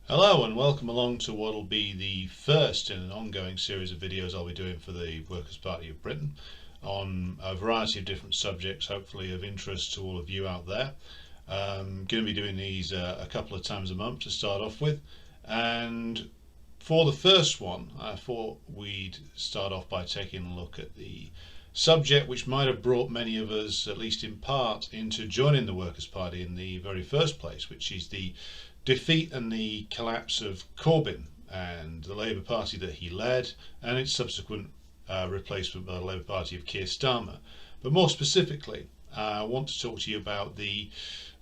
Hello and welcome along to what will be the first in an ongoing series of videos I'll be doing for the Workers' Party of Britain on a variety of different subjects, hopefully of interest to all of you out there. I'm going to be doing these a couple of times a month to start off with, and for the first one I thought we'd start off by taking a look at the subject which might have brought many of us, at least in part, into joining the Workers' Party in the very first place, which is the defeat and the collapse of Corbyn and the Labour Party that he led, and its subsequent replacement by the Labour Party of Keir Starmer. But more specifically, I want to talk to you about the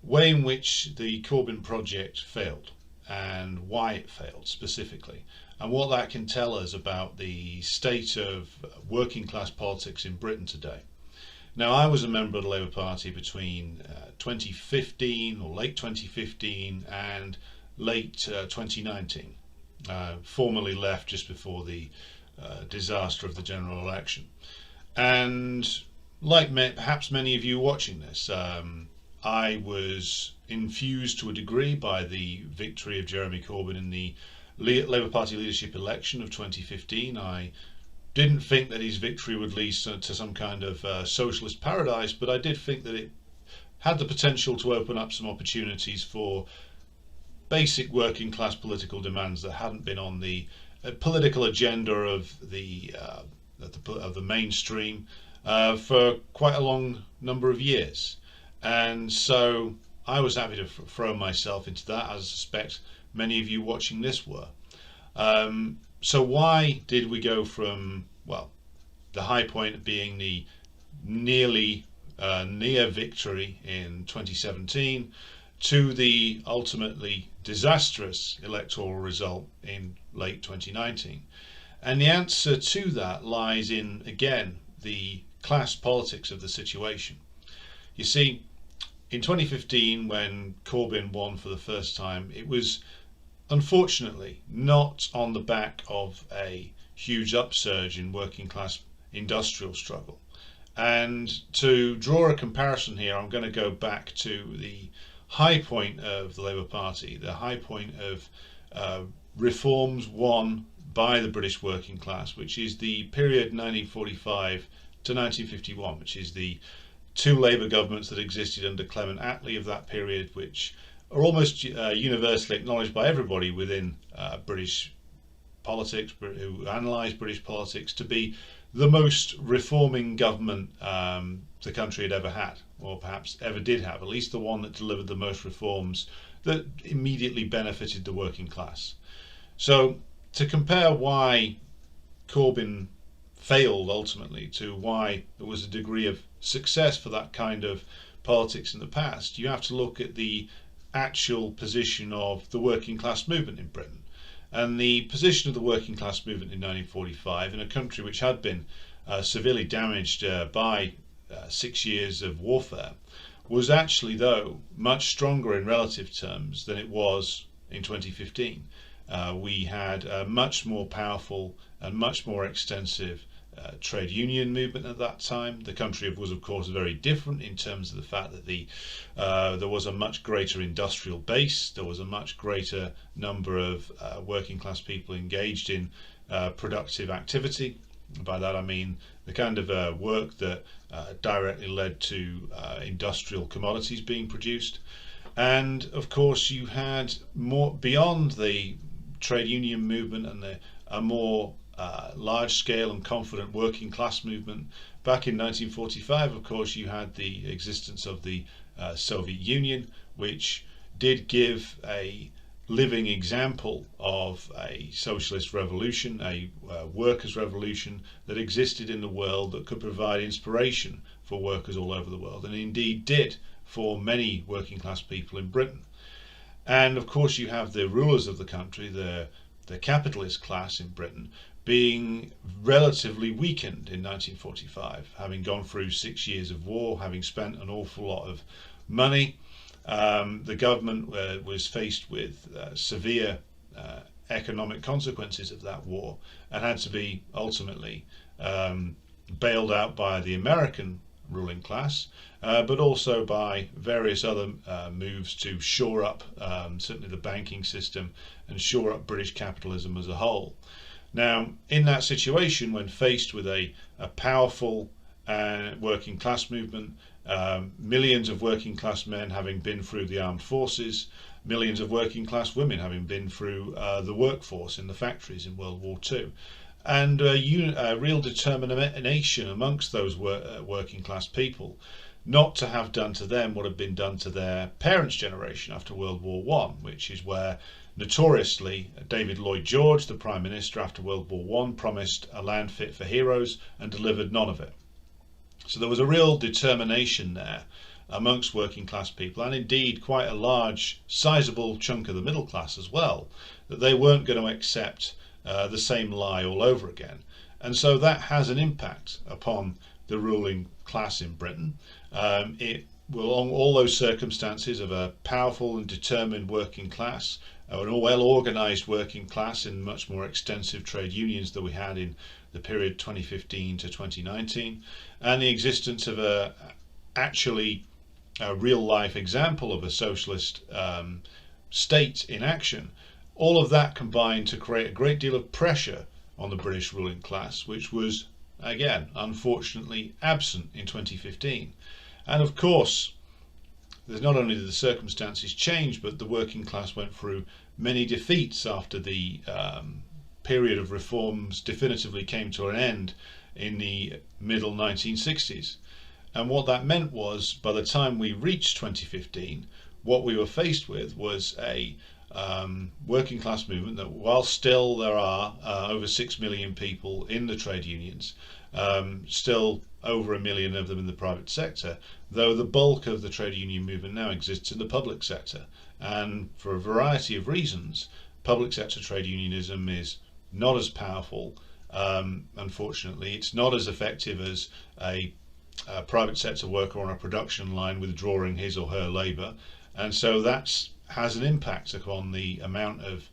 way in which the Corbyn project failed and why it failed specifically, and what that can tell us about the state of working class politics in Britain today. Now, I was a member of the Labour Party between 2015 or late 2015 and late 2019. Formally left just before the disaster of the general election. And like perhaps many of you watching this, I was infused to a degree by the victory of Jeremy Corbyn in the Labour Party leadership election of 2015. I didn't think that his victory would lead to some kind of socialist paradise, but I did think that it had the potential to open up some opportunities for basic working class political demands that hadn't been on the political agenda of the mainstream for quite a long number of years. And so I was happy to throw myself into that, as I suspect many of you watching this were. So why did we go from, well, the high point being the near victory in 2017 to the ultimately disastrous electoral result in late 2019? And the answer to that lies in, again, the class politics of the situation. You see, in 2015, when Corbyn won for the first time, it was unfortunately not on the back of a huge upsurge in working class industrial struggle. And to draw a comparison here, I'm going to go back to the high point of the Labour Party, the high point of reforms won by the British working class, which is the period 1945 to 1951, which is the two Labour governments that existed under Clement Attlee of that period, which are almost universally acknowledged by everybody within British politics who analyse British politics to be the most reforming government the country had ever had, or perhaps ever did have, at least the one that delivered the most reforms that immediately benefited the working class. So to compare why Corbyn failed ultimately to why there was a degree of success for that kind of politics in the past, you have to look at the actual position of the working class movement in Britain. And the position of the working class movement in 1945 in a country which had been severely damaged by 6 years of warfare was actually, though, much stronger in relative terms than it was in 2015. We had a much more powerful and much more extensive trade union movement at that time. The country was, of course, very different in terms of the fact that there was a much greater industrial base. There was a much greater number of working class people engaged in productive activity. By that I mean the kind of work that directly led to industrial commodities being produced. And of course you had more beyond the trade union movement and a more large-scale and confident working class movement. Back in 1945, of course, you had the existence of the Soviet Union, which did give a living example of a socialist revolution, a workers' revolution that existed in the world that could provide inspiration for workers all over the world, and indeed did for many working class people in Britain. And of course you have the rulers of the country, the capitalist class in Britain, being relatively weakened in 1945, having gone through 6 years of war, having spent an awful lot of money. The government was faced with severe economic consequences of that war and had to be ultimately bailed out by the American ruling class, but also by various other moves to shore up certainly the banking system and shore up British capitalism as a whole. Now, in that situation, when faced with a powerful working class movement, millions of working class men having been through the armed forces, millions of working class women having been through the workforce in the factories in World War II, and a real determination amongst those working class people not to have done to them what had been done to their parents' generation after World War I, which is where notoriously David Lloyd George, the Prime Minister after World War I, promised a land fit for heroes and delivered none of it. So there was a real determination there amongst working class people, and indeed quite a large, sizable chunk of the middle class as well, that they weren't going to accept the same lie all over again. And so that has an impact upon the ruling class in Britain. It will, all those circumstances of a powerful and determined working class, an well-organised working class in much more extensive trade unions than we had in the period 2015 to 2019, and the existence of a real-life example of a socialist state in action. All of that combined to create a great deal of pressure on the British ruling class, which was, again, unfortunately absent in 2015. And of course, there's not only did the circumstances change, but the working class went through many defeats after the period of reforms definitively came to an end in the middle 1960s. And what that meant was, by the time we reached 2015, what we were faced with was a working class movement that, while still there are over 6 million people in the trade unions, still over 1 million of them in the private sector, though the bulk of the trade union movement now exists in the public sector. And for a variety of reasons, public sector trade unionism is not as powerful. Unfortunately, it's not as effective as a private sector worker on a production line withdrawing his or her labour, and so that has an impact upon the amount of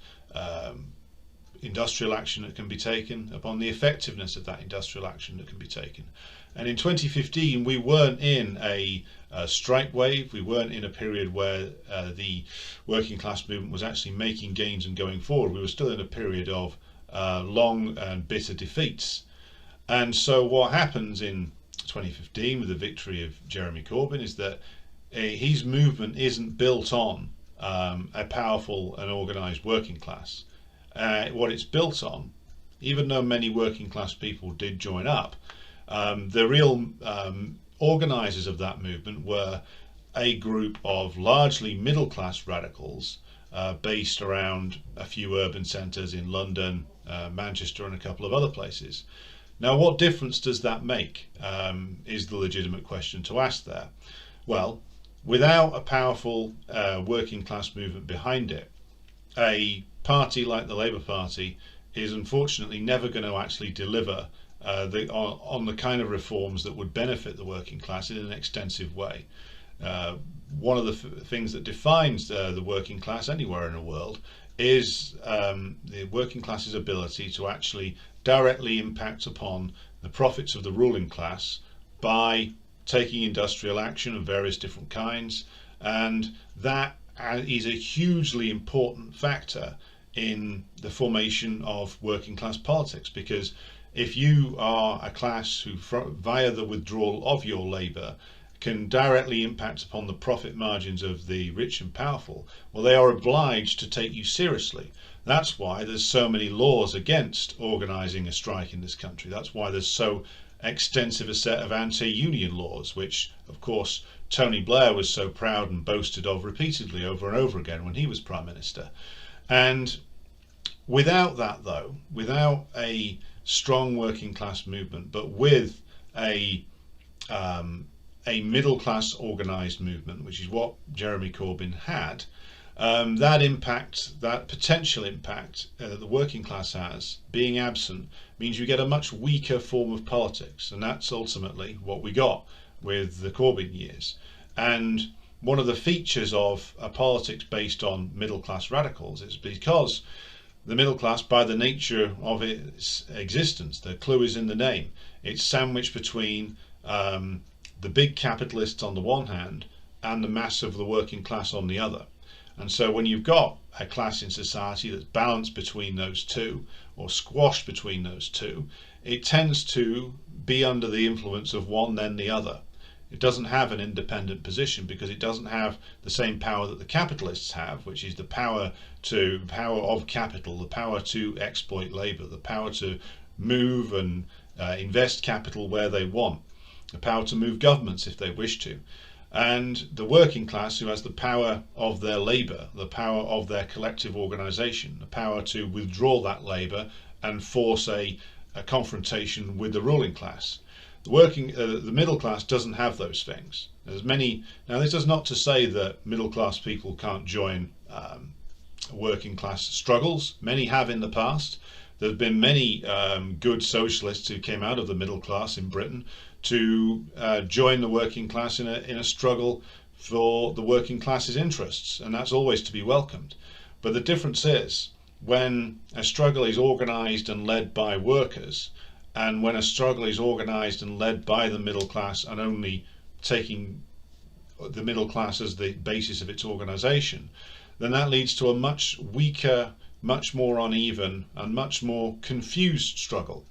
industrial action that can be taken, upon the effectiveness of that industrial action that can be taken. And in 2015 we weren't in a strike wave, we weren't in a period where the working class movement was actually making gains and going forward. We were still in a period of long and bitter defeats. And so what happens in 2015 with the victory of Jeremy Corbyn is that his movement isn't built on a powerful and organised working class. What it's built on, even though many working class people did join up, the real organisers of that movement were a group of largely middle class radicals based around a few urban centres in London, Manchester and a couple of other places. Now, what difference does that make is the legitimate question to ask there. Well, without a powerful working class movement behind it, a party like the Labour Party is unfortunately never going to actually deliver on the kind of reforms that would benefit the working class in an extensive way. One of the things that defines the working class anywhere in the world is the working class's ability to actually directly impact upon the profits of the ruling class by taking industrial action of various different kinds, and that is a hugely important factor in the formation of working class politics, because if you are a class who via the withdrawal of your labour can directly impact upon the profit margins of the rich and powerful, well, they are obliged to take you seriously. That's why there's so many laws against organising a strike in this country. That's why there's so extensive a set of anti-union laws, which of course Tony Blair was so proud and boasted of repeatedly over and over again when he was Prime Minister. And without that, though, without a strong working class movement, but with a middle class organised movement, which is what Jeremy Corbyn had, that potential impact that the working class has being absent means you get a much weaker form of politics, and that's ultimately what we got with the Corbyn years. And one of the features of a politics based on middle class radicals is because the middle class, by the nature of its existence, the clue is in the name, it's sandwiched between the big capitalists on the one hand and the mass of the working class on the other. And so when you've got a class in society that's balanced between those two, or squashed between those two, it tends to be under the influence of one then the other. It doesn't have an independent position because it doesn't have the same power that the capitalists have, which is the power of capital, the power to exploit labour, the power to move and invest capital where they want, the power to move governments if they wish to. And the working class, who has the power of their labour, the power of their collective organisation, the power to withdraw that labour and force a confrontation with the ruling class. The middle class doesn't have those things. Now this is not to say that middle class people can't join working class struggles. Many have in the past. There have been many good socialists who came out of the middle class in Britain to join the working class in a struggle for the working class's interests, and that's always to be welcomed. But the difference is when a struggle is organised and led by workers, and when a struggle is organised and led by the middle class and only taking the middle class as the basis of its organisation, then that leads to a much weaker, much more uneven and much more confused struggle,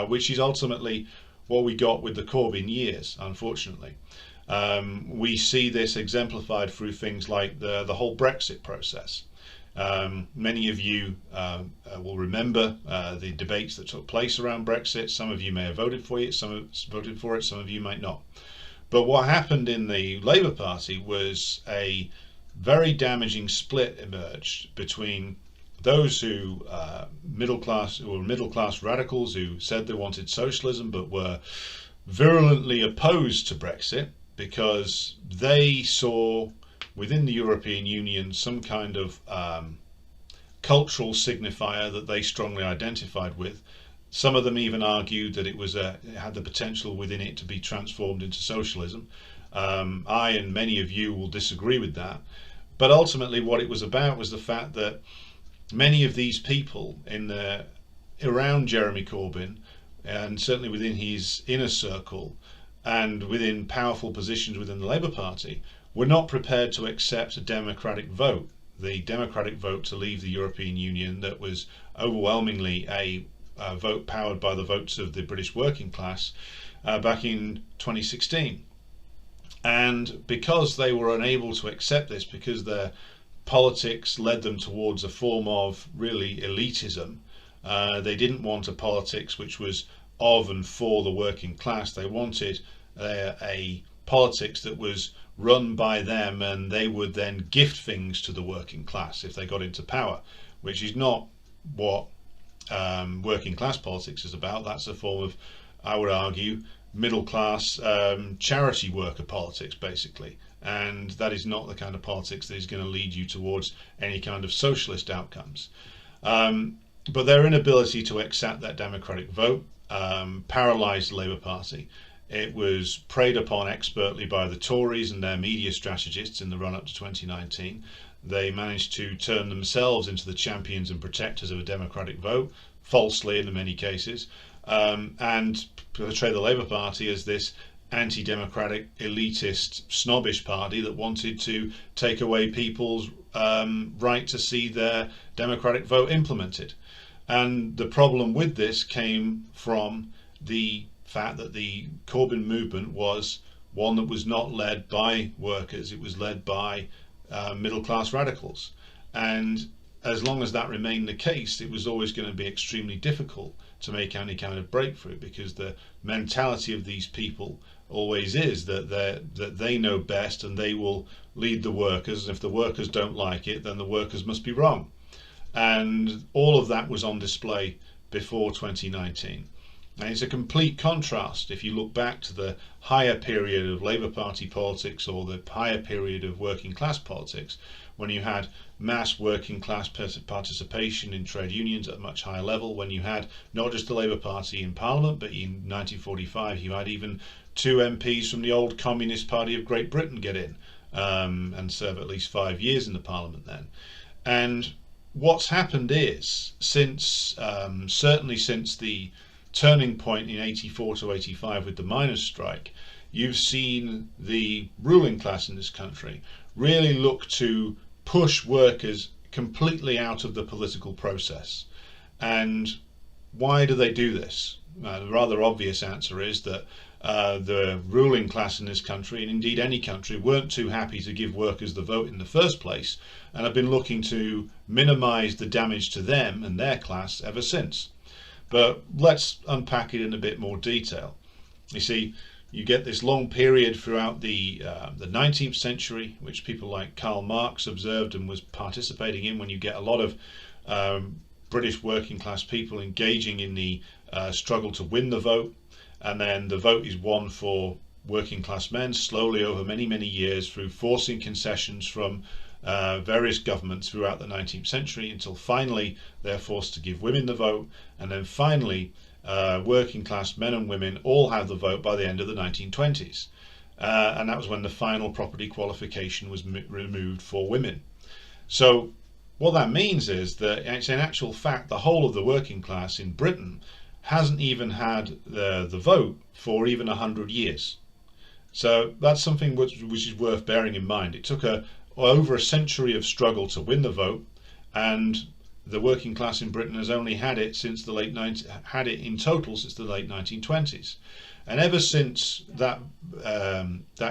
which is ultimately what we got with the Corbyn years, unfortunately. We see this exemplified through things like the whole Brexit process. Many of you will remember the debates that took place around Brexit. Some of you may have voted for it, some of you might not. But what happened in the Labour Party was a very damaging split emerged between those who middle class radicals who said they wanted socialism but were virulently opposed to Brexit because they saw within the European Union some kind of cultural signifier that they strongly identified with. Some of them even argued that it had the potential within it to be transformed into socialism. I and many of you will disagree with that. But ultimately what it was about was the fact that many of these people around Jeremy Corbyn, and certainly within his inner circle and within powerful positions within the Labour Party, were not prepared to accept a democratic vote, the democratic vote to leave the European Union that was overwhelmingly a vote powered by the votes of the British working class back in 2016. And because they were unable to accept this, because their politics led them towards a form of really elitism, they didn't want a politics which was of and for the working class. They wanted a politics that was run by them, and they would then gift things to the working class if they got into power, which is not what working class politics is about. That's a form of, I would argue, middle class charity worker politics basically, and that is not the kind of politics that is going to lead you towards any kind of socialist outcomes. But their inability to accept that democratic vote paralysed the Labour Party. It was preyed upon expertly by the Tories and their media strategists in the run-up to 2019. They managed to turn themselves into the champions and protectors of a democratic vote, falsely in many cases, and portray the Labour Party as this anti-democratic, elitist, snobbish party that wanted to take away people's right to see their democratic vote implemented. And the problem with this came from the fact that the Corbyn movement was one that was not led by workers, it was led by middle class radicals. And as long as that remained the case, it was always going to be extremely difficult to make any kind of breakthrough, because the mentality of these people always is that they know best and they will lead the workers, and if the workers don't like it, then the workers must be wrong. And all of that was on display before 2019. And it's a complete contrast if you look back to the higher period of Labour Party politics or the higher period of working class politics, when you had mass working class participation in trade unions at a much higher level, when you had not just the Labour Party in Parliament, but in 1945 you had even 2 MPs from the old Communist Party of Great Britain get in and serve at least 5 years in the Parliament then. And what's happened is, certainly since the turning point in 84 to 85 with the miners' strike, you've seen the ruling class in this country really look to push workers completely out of the political process. And why do they do this? The rather obvious answer is that the ruling class in this country, and indeed any country, weren't too happy to give workers the vote in the first place, and have been looking to minimise the damage to them and their class ever since. But let's unpack it in a bit more detail. You see, you get this long period throughout the 19th century, which people like Karl Marx observed and was participating in, when you get a lot of British working class people engaging in the struggle to win the vote, and then the vote is won for working class men slowly over many, many years through forcing concessions from various governments throughout the 19th century, until finally they're forced to give women the vote, and then finally working class men and women all have the vote by the end of the 1920s. And that was when the final property qualification was removed for women. So what that means is that in actual fact the whole of the working class in Britain hasn't even had the vote for even 100 years. So that's something which is worth bearing in mind. It took over a century of struggle to win the vote, and the working class in Britain has only had it since the in total since the late 1920s. And ever since that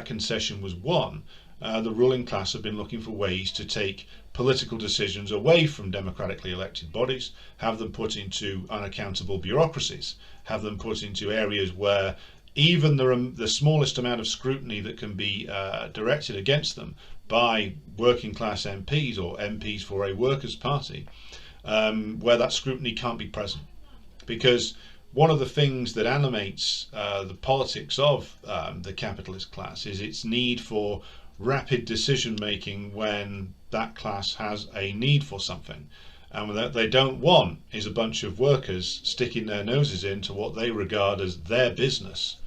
concession was won, the ruling class have been looking for ways to take political decisions away from democratically elected bodies, have them put into unaccountable bureaucracies, have them put into areas where even the smallest amount of scrutiny that can be directed against them by working class MPs or MPs for a workers' party, where that scrutiny can't be present. Because one of the things that animates the politics of the capitalist class is its need for rapid decision making when that class has a need for something. And what they don't want is a bunch of workers sticking their noses into what they regard as their business.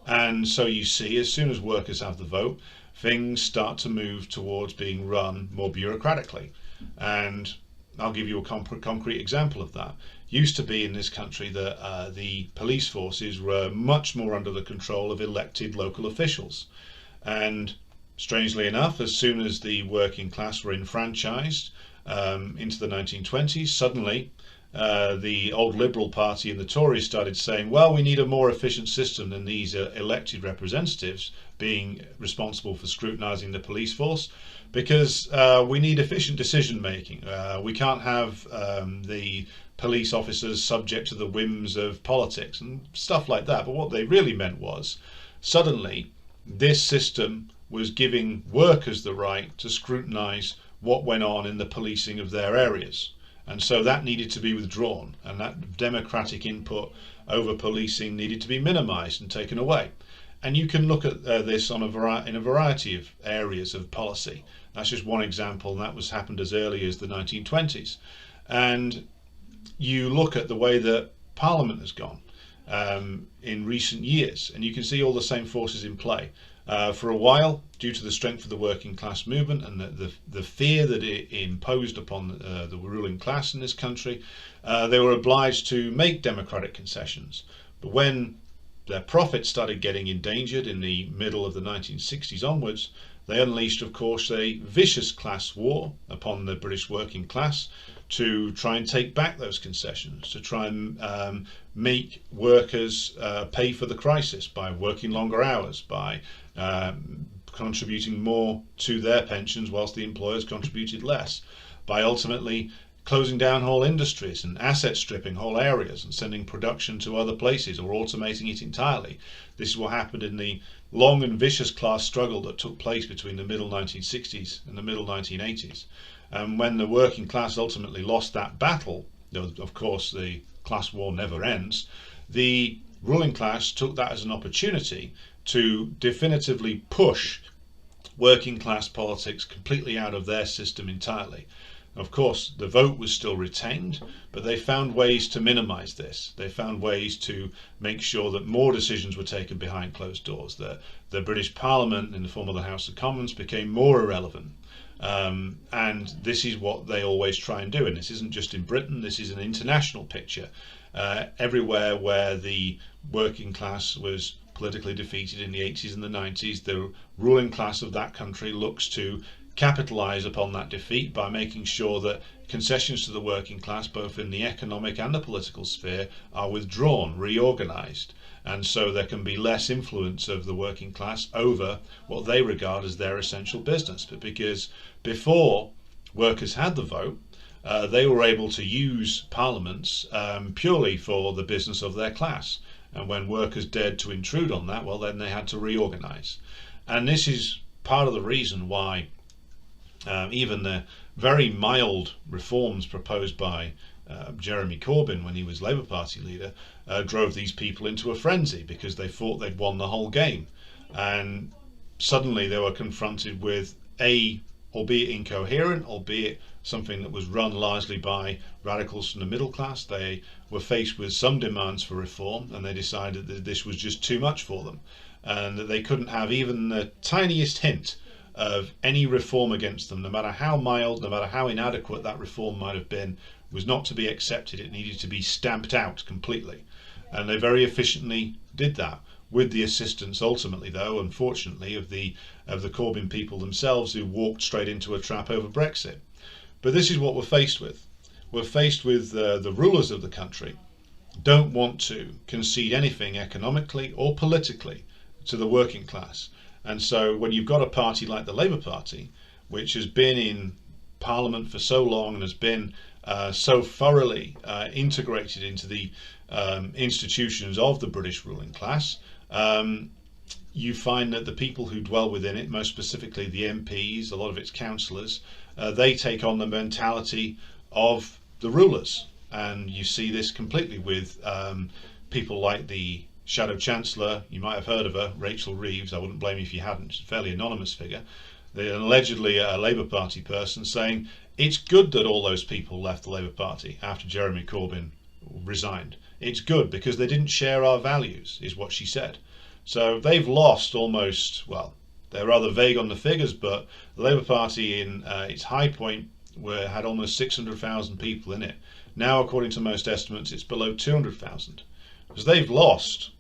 And so you see, as soon as workers have the vote, things start to move towards being run more bureaucratically. And I'll give you a concrete example of that. Used to be in this country that the police forces were much more under the control of elected local officials. And strangely enough, as soon as the working class were enfranchised into the 1920s, suddenly the old Liberal Party and the Tories started saying, well, we need a more efficient system than these elected representatives being responsible for scrutinising the police force, because we need efficient decision making. We can't have the police officers subject to the whims of politics and stuff like that. But what they really meant was, suddenly this system was giving workers the right to scrutinise what went on in the policing of their areas. And so that needed to be withdrawn, and that democratic input over policing needed to be minimised and taken away. And you can look at this in a variety of areas of policy. That's just one example, and that happened as early as the 1920s. And you look at the way that Parliament has gone in recent years, and you can see all the same forces in play. For a while, due to the strength of the working class movement and the fear that it imposed upon the ruling class in this country, they were obliged to make democratic concessions. But when their profits started getting endangered in the middle of the 1960s onwards, they unleashed, of course, a vicious class war upon the British working class to try and take back those concessions, to try and make workers pay for the crisis by working longer hours, by contributing more to their pensions whilst the employers contributed less, by ultimately closing down whole industries and asset stripping whole areas and sending production to other places or automating it entirely. This is what happened in the long and vicious class struggle that took place between the middle 1960s and the middle 1980s. And when the working class ultimately lost that battle, though of course the class war never ends, the ruling class took that as an opportunity to definitively push working class politics completely out of their system entirely. Of course, the vote was still retained, but they found ways to minimise this. They found ways to make sure that more decisions were taken behind closed doors. The British Parliament, in the form of the House of Commons, became more irrelevant. And this is what they always try and do. And this isn't just in Britain, this is an international picture. Everywhere where the working class was politically defeated in the 80s and the 90s. The ruling class of that country looks to capitalise upon that defeat by making sure that concessions to the working class, both in the economic and the political sphere, are withdrawn, reorganised, and so there can be less influence of the working class over what they regard as their essential business. But because before workers had the vote, they were able to use parliaments purely for the business of their class. And when workers dared to intrude on that, well, then they had to reorganise. And this is part of the reason why even the very mild reforms proposed by Jeremy Corbyn when he was Labour Party leader drove these people into a frenzy, because they thought they'd won the whole game. And suddenly they were confronted with albeit incoherent, albeit something that was run largely by radicals from the middle class. They were faced with some demands for reform, and they decided that this was just too much for them, and that they couldn't have even the tiniest hint of any reform against them, no matter how mild, no matter how inadequate that reform might have been, was not to be accepted. It needed to be stamped out completely. And they very efficiently did that, with the assistance ultimately, though, unfortunately, of the Corbyn people themselves, who walked straight into a trap over Brexit. But this is what we're faced with. We're faced with the rulers of the country don't want to concede anything economically or politically to the working class. And so when you've got a party like the Labour Party, which has been in Parliament for so long and has been so thoroughly integrated into the institutions of the British ruling class, you find that the people who dwell within it, most specifically the MPs, a lot of its councillors, they take on the mentality of the rulers. And you see this completely with people like the Shadow Chancellor. You might have heard of her, Rachel Reeves. I wouldn't blame you if you hadn't. She's a fairly anonymous figure. They're allegedly a Labour Party person, saying it's good that all those people left the Labour Party after Jeremy Corbyn resigned. It's good because they didn't share our values, is what she said. So they've lost almost, well, they're rather vague on the figures, but the Labour Party in its high point had almost 600,000 people in it. Now, according to most estimates, it's below 200,000. Because they've lost,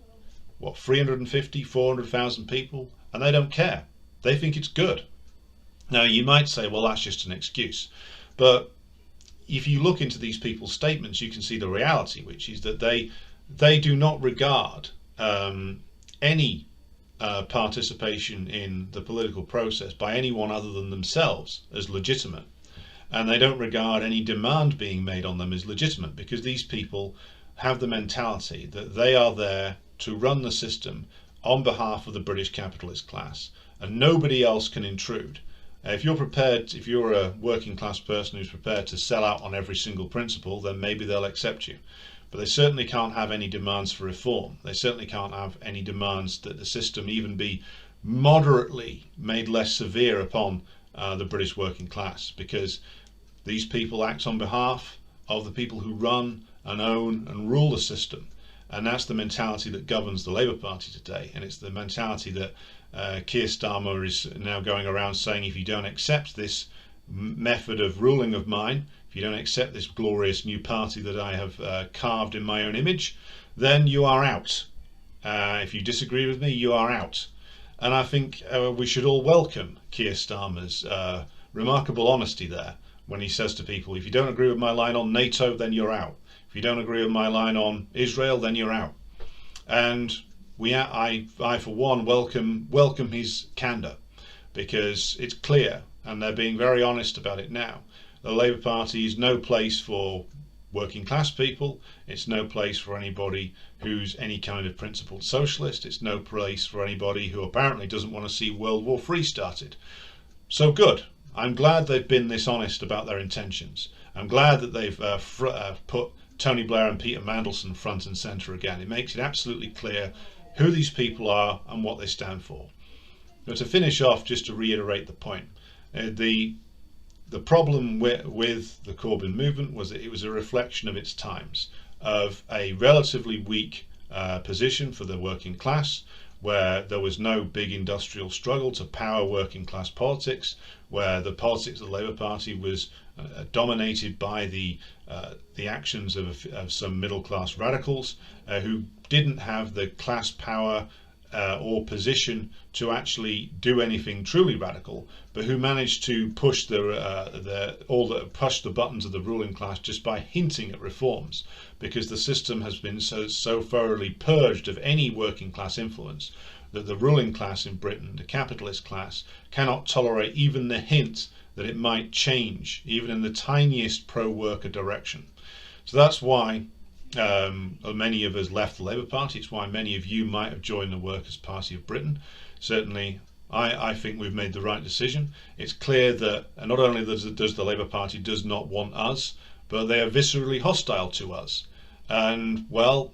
what, 350, 400,000 people, and they don't care. They think it's good. Now, you might say, well, that's just an excuse. But if you look into these people's statements, you can see the reality, which is that they do not regard any participation in the political process by anyone other than themselves as legitimate. And they don't regard any demand being made on them as legitimate, because these people have the mentality that they are there to run the system on behalf of the British capitalist class, and nobody else can intrude. If you're a working class person who's prepared to sell out on every single principle, then maybe they'll accept you. But they certainly can't have any demands for reform. They certainly can't have any demands that the system even be moderately made less severe upon the British working class, because these people act on behalf of the people who run and own and rule the system. And that's the mentality that governs the Labour Party today. And it's the mentality that Keir Starmer is now going around saying, if you don't accept this method of ruling of mine, if you don't accept this glorious new party that I have carved in my own image, then you are out. If you disagree with me, you are out. And I think we should all welcome Keir Starmer's remarkable honesty there, when he says to people, if you don't agree with my line on NATO, then you're out. If you don't agree with my line on Israel, then you're out. And I for one, welcome his candour, because it's clear, and they're being very honest about it now. The Labour Party is no place for working class people. It's no place for anybody who's any kind of principled socialist. It's no place for anybody who apparently doesn't want to see World War III started. So good. I'm glad they've been this honest about their intentions. I'm glad that they've put Tony Blair and Peter Mandelson front and centre again. It makes it absolutely clear who these people are and what they stand for. But to finish off, just to reiterate the point, the problem with the Corbyn movement was that it was a reflection of its times, of a relatively weak position for the working class, where there was no big industrial struggle to power working class politics, where the politics of the Labour Party was dominated by the actions of some middle class radicals who didn't have the class power or position to actually do anything truly radical, but who managed to push push the buttons of the ruling class just by hinting at reforms, because the system has been so thoroughly purged of any working class influence that the ruling class in Britain, the capitalist class, cannot tolerate even the hint that it might change, even in the tiniest pro-worker direction. So that's why many of us left the Labour Party. It's why many of you might have joined the Workers' Party of Britain. Certainly, I think we've made the right decision. It's clear that not only does the Labour Party does not want us, but they are viscerally hostile to us. And, well,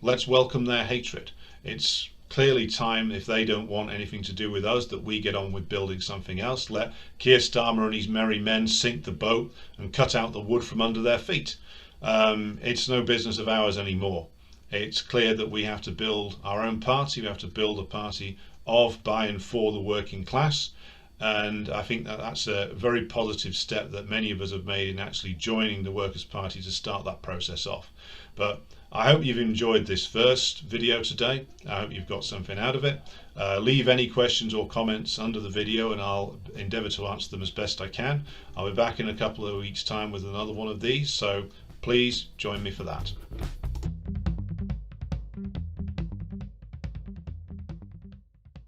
let's welcome their hatred. It's clearly time, if they don't want anything to do with us, that we get on with building something else. Let Keir Starmer and his merry men sink the boat and cut out the wood from under their feet. It's no business of ours anymore. It's clear that we have to build our own party. We have to build a party of, by and for the working class. And I think that that's a very positive step that many of us have made in actually joining the Workers' Party to start that process off. But I hope you've enjoyed this first video today. I hope you've got something out of it. Leave any questions or comments under the video and I'll endeavour to answer them as best I can. I'll be back in a couple of weeks' time with another one of these, so please join me for that.